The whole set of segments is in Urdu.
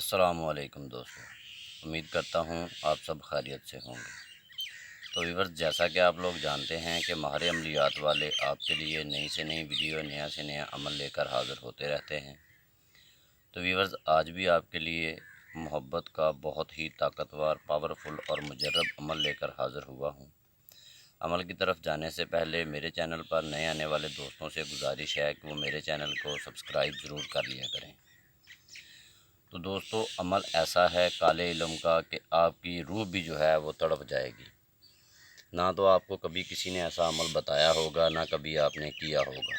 السلام علیکم دوستو، امید کرتا ہوں آپ سب خیریت سے ہوں گے۔ تو ویورز، جیسا کہ آپ لوگ جانتے ہیں کہ ماہر عملیات والے آپ کے لیے نئی سے نئی ویڈیو، نیا سے نیا عمل لے کر حاضر ہوتے رہتے ہیں۔ تو ویورز، آج بھی آپ کے لیے محبت کا بہت ہی طاقتور، پاورفل اور مجرب عمل لے کر حاضر ہوا ہوں۔ عمل کی طرف جانے سے پہلے میرے چینل پر نئے آنے والے دوستوں سے گزارش ہے کہ وہ میرے چینل کو سبسکرائب ضرور کر لیا کریں۔ تو دوستو، عمل ایسا ہے کالے علم کا کہ آپ کی روح بھی جو ہے وہ تڑپ جائے گی۔ نہ تو آپ کو کبھی کسی نے ایسا عمل بتایا ہوگا، نہ کبھی آپ نے کیا ہوگا۔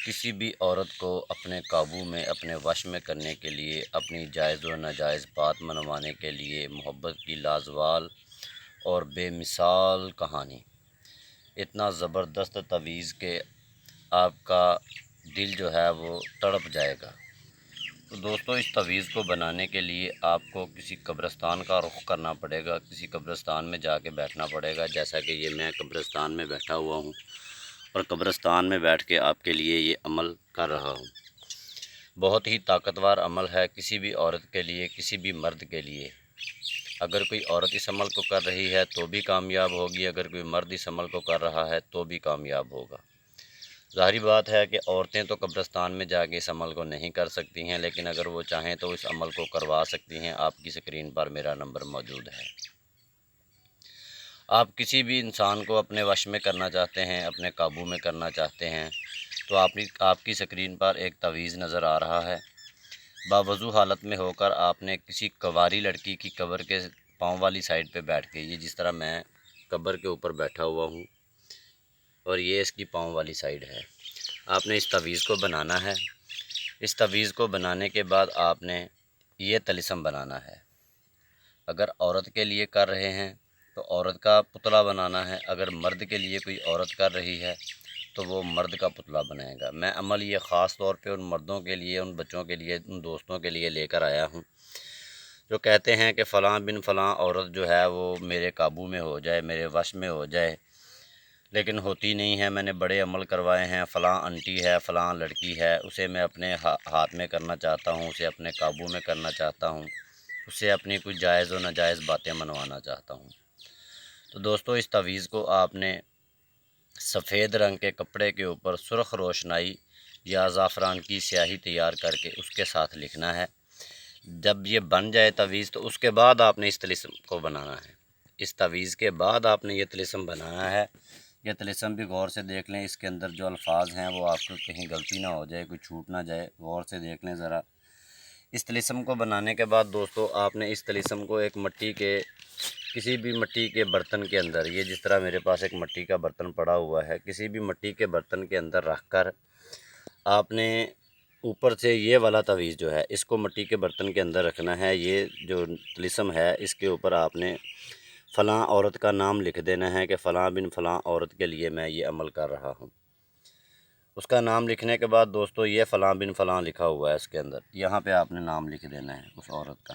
کسی بھی عورت کو اپنے قابو میں، اپنے وش میں کرنے کے لیے، اپنی جائز و ناجائز بات منوانے کے لیے محبت کی لازوال اور بے مثال کہانی، اتنا زبردست تعویذ کہ آپ کا دل جو ہے وہ تڑپ جائے گا۔ تو دوستو، اس تعویذ کو بنانے کے لیے آپ کو کسی قبرستان کا رخ کرنا پڑے گا، کسی قبرستان میں جا کے بیٹھنا پڑے گا، جیسا کہ یہ میں قبرستان میں بیٹھا ہوا ہوں اور قبرستان میں بیٹھ کے آپ کے لیے یہ عمل کر رہا ہوں۔ بہت ہی طاقتور عمل ہے کسی بھی عورت کے لیے، کسی بھی مرد کے لیے۔ اگر کوئی عورت اس عمل کو کر رہی ہے تو بھی کامیاب ہوگی، اگر کوئی مرد اس عمل کو کر رہا ہے تو بھی کامیاب ہوگا۔ ظاہری بات ہے کہ عورتیں تو قبرستان میں جا کے اس عمل کو نہیں کر سکتی ہیں، لیکن اگر وہ چاہیں تو اس عمل کو کروا سکتی ہیں۔ آپ کی اسکرین پر میرا نمبر موجود ہے۔ آپ کسی بھی انسان کو اپنے وش میں کرنا چاہتے ہیں، اپنے قابو میں کرنا چاہتے ہیں، تو آپ کی اسکرین پر ایک تعویذ نظر آ رہا ہے۔ باوضو حالت میں ہو کر آپ نے کسی کنواری لڑکی کی قبر کے پاؤں والی سائڈ پہ بیٹھ کے، یہ جس طرح میں قبر کے اوپر بیٹھا ہوا ہوں اور یہ اس کی پاؤں والی سائڈ ہے، آپ نے اس تعویذ کو بنانا ہے۔ اس تعویذ کو بنانے کے بعد آپ نے یہ طلسم بنانا ہے۔ اگر عورت کے لیے کر رہے ہیں تو عورت کا پتلا بنانا ہے، اگر مرد کے لیے کوئی عورت کر رہی ہے تو وہ مرد کا پتلا بنائے گا۔ میں عمل یہ خاص طور پہ ان مردوں کے لیے، ان بچوں کے لیے، ان دوستوں کے لیے لے کر آیا ہوں جو کہتے ہیں کہ فلاں بن فلاں عورت جو ہے وہ میرے قابو میں ہو جائے، میرے وش میں ہو جائے، لیکن ہوتی نہیں ہے۔ میں نے بڑے عمل کروائے ہیں، فلاں انٹی ہے، فلاں لڑکی ہے، اسے میں اپنے ہاتھ میں کرنا چاہتا ہوں، اسے اپنے قابو میں کرنا چاہتا ہوں، اسے اپنی کچھ جائز و ناجائز باتیں منوانا چاہتا ہوں۔ تو دوستو، اس تعویذ کو آپ نے سفید رنگ کے کپڑے کے اوپر سرخ روشنائی یا زعفران کی سیاہی تیار کر کے اس کے ساتھ لکھنا ہے۔ جب یہ بن جائے تعویذ تو اس کے بعد آپ نے اس طلسم کو بنانا ہے۔ اس تعویذ کے بعد آپ نے یہ طلسم بنانا ہے۔ یہ طلسم بھی غور سے دیکھ لیں، اس کے اندر جو الفاظ ہیں وہ آپ کو کہیں غلطی نہ ہو جائے، کوئی چھوٹ نہ جائے، غور سے دیکھ لیں ذرا۔ اس طلسم کو بنانے کے بعد دوستو، آپ نے اس طلسم کو ایک کسی بھی مٹی کے برتن کے اندر، یہ جس طرح میرے پاس ایک مٹی کا برتن پڑا ہوا ہے، کسی بھی مٹی کے برتن کے اندر رکھ کر آپ نے اوپر سے یہ والا تعویذ جو ہے اس کو مٹی کے برتن کے اندر رکھنا ہے۔ یہ جو طلسم ہے اس کے اوپر آپ نے فلاں عورت کا نام لکھ دینا ہے کہ فلاں بن فلاں عورت کے لیے میں یہ عمل کر رہا ہوں۔ اس کا نام لکھنے کے بعد دوستو، یہ فلاں بن فلاں لکھا ہوا ہے اس کے اندر، یہاں پہ آپ نے نام لکھ دینا ہے اس عورت کا،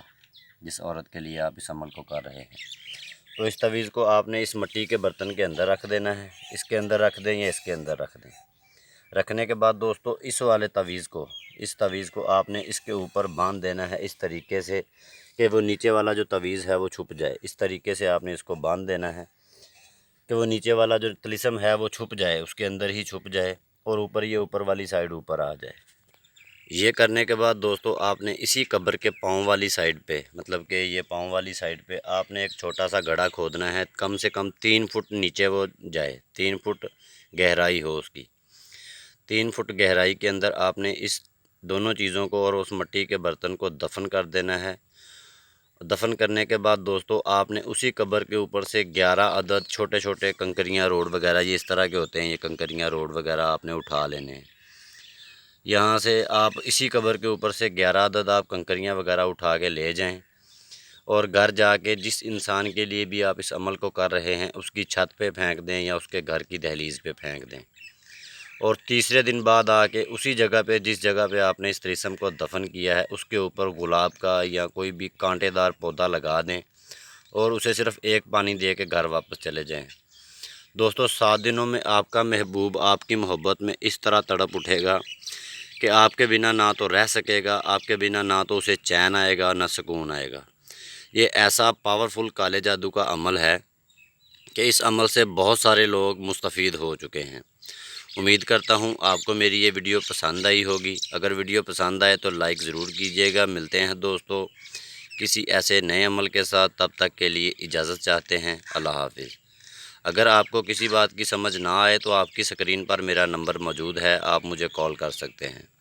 جس عورت کے لیے آپ اس عمل کو کر رہے ہیں۔ تو اس تعویذ کو آپ نے اس مٹی کے برتن کے اندر رکھ دینا ہے، اس کے اندر رکھ دیں یا اس کے اندر رکھ دیں۔ رکھنے کے بعد دوستو، اس تعویذ کو آپ نے اس کے اوپر باندھ دینا ہے اس طریقے سے کہ وہ نیچے والا جو تعویذ ہے وہ چھپ جائے۔ اس طریقے سے آپ نے اس کو باندھ دینا ہے کہ وہ نیچے والا جو طلسم ہے وہ چھپ جائے، اس کے اندر ہی چھپ جائے اور اوپر والی سائڈ اوپر آ جائے۔ یہ کرنے کے بعد دوستو، آپ نے اسی قبر کے پاؤں والی سائڈ پہ، مطلب کہ یہ پاؤں والی سائڈ پہ آپ نے ایک چھوٹا سا گڑھا کھودنا ہے، کم سے کم 3 فٹ نیچے وہ جائے، 3 فٹ گہرائی ہو اس کی۔ 3 فٹ گہرائی کے اندر آپ نے اس دونوں چیزوں کو اور اس مٹی کے برتن کو دفن کر دینا ہے۔ دفن کرنے کے بعد دوستو، آپ نے اسی قبر کے اوپر سے 11 عدد چھوٹے چھوٹے کنکریاں روڈ وغیرہ، یہ اس طرح کے ہوتے ہیں، یہ کنکریاں روڈ وغیرہ آپ نے اٹھا لینے ہیں۔ یہاں سے آپ اسی قبر کے اوپر سے 11 عدد آپ کنکریاں وغیرہ اٹھا کے لے جائیں اور گھر جا کے جس انسان کے لیے بھی آپ اس عمل کو کر رہے ہیں اس کی چھت پہ پھینک دیں یا اس کے گھر کی دہلیز پہ پھینک دیں، اور تیسرے دن بعد آ کے اسی جگہ پہ، جس جگہ پہ آپ نے اس طلسم کو دفن کیا ہے، اس کے اوپر گلاب کا یا کوئی بھی کانٹے دار پودا لگا دیں اور اسے صرف ایک پانی دے کے گھر واپس چلے جائیں۔ دوستو، 7 دنوں میں آپ کا محبوب آپ کی محبت میں اس طرح تڑپ اٹھے گا کہ آپ کے بنا نہ تو رہ سکے گا، آپ کے بنا نہ تو اسے چین آئے گا نہ سکون آئے گا۔ یہ ایسا پاورفل کالے جادو کا عمل ہے کہ اس عمل سے بہت سارے لوگ مستفید ہو چکے ہیں۔ امید کرتا ہوں آپ کو میری یہ ویڈیو پسند آئی ہوگی۔ اگر ویڈیو پسند آئے تو لائک ضرور کیجیے گا۔ ملتے ہیں دوستو کسی ایسے نئے عمل کے ساتھ، تب تک کے لیے اجازت چاہتے ہیں۔ اللہ حافظ۔ اگر آپ کو کسی بات کی سمجھ نہ آئے تو آپ کی اسکرین پر میرا نمبر موجود ہے، آپ مجھے کال کر سکتے ہیں۔